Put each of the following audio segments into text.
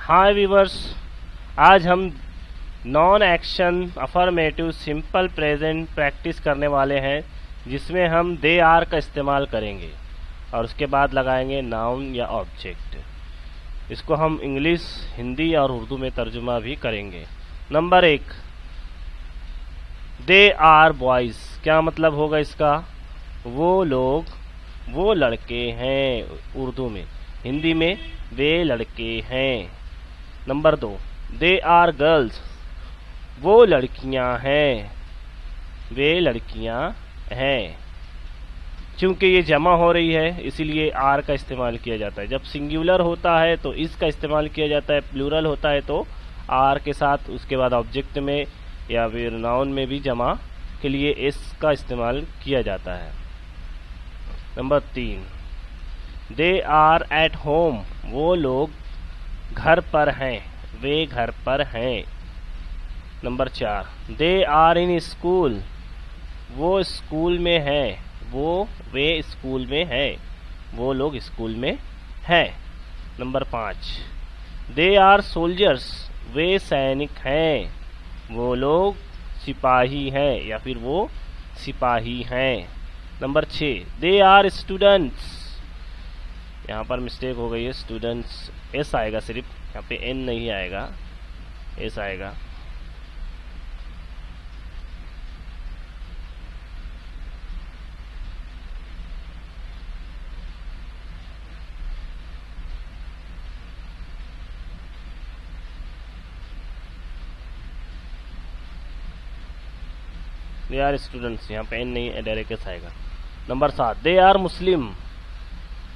हाय viewers, आज हम non action affirmative simple present practice करने वाले हैं, जिसमें हम दे आर का इस्तेमाल करेंगे और उसके बाद लगाएंगे नाउन या ऑब्जेक्ट। इसको हम इंग्लिश, हिंदी और उर्दू में तर्जुमा भी करेंगे। Number 1, they are boys. क्या मतलब होगा इसका? वो लोग, वो लड़के हैं उर्दू में, हिंदी में वे लड़के हैं। Number 2, they are girls. वो लड़कियां हैं, वे लड़कियां हैं। चूंकि ये जमा हो रही है इसीलिए आर का इस्तेमाल किया जाता है। जब सिंगुलर होता है तो इस का इस्तेमाल किया जाता है, प्लूरल होता है तो आर के साथ, उसके बाद ऑब्जेक्ट में या फिर नाउन में भी जमा के लिए एस का इस्तेमाल किया जाता है। Number 3, they are at home. वो लोग घर पर हैं, वे घर पर हैं। Number 4, they are in school. वो स्कूल में हैं, वे स्कूल में हैं, वो लोग स्कूल में हैं। Number 5, they are soldiers. वे सैनिक हैं, वो लोग सिपाही हैं या फिर वो सिपाही हैं। Number 6, they are students. यहाँ पर मिस्टेक हो गई है, स्टूडेंट्स एस आएगा सिर्फ, यहाँ पे एन नहीं आएगा, एस आएगा। दे आर स्टूडेंट्स, यहाँ पे एन नहीं, डायरेक्ट एस आएगा। Number 7, they are Muslim.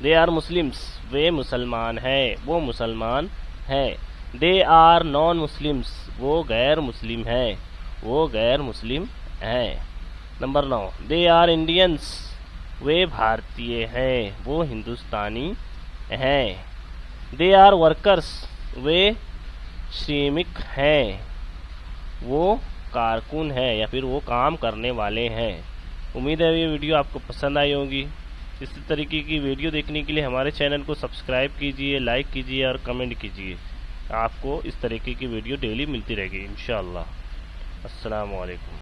They are Muslims. वे मुसलमान हैं, वो मुसलमान हैं। They are non Muslims. वो गैर मुस्लिम हैं, वो गैर मुस्लिम हैं। Number 9, they are Indians. वे भारतीय हैं, वो हिंदुस्तानी हैं। They are workers. वे श्रमिक हैं, वो कारकुन हैं या फिर वो काम करने वाले हैं। उम्मीद है ये वीडियो आपको पसंद आई होगी। इसी तरीके की वीडियो देखने के लिए हमारे चैनल को सब्सक्राइब कीजिए, लाइक कीजिए और कमेंट कीजिए। आपको इस तरीके की वीडियो डेली मिलती रहेगी इंशाअल्लाह। अस्सलाम वालेकुम।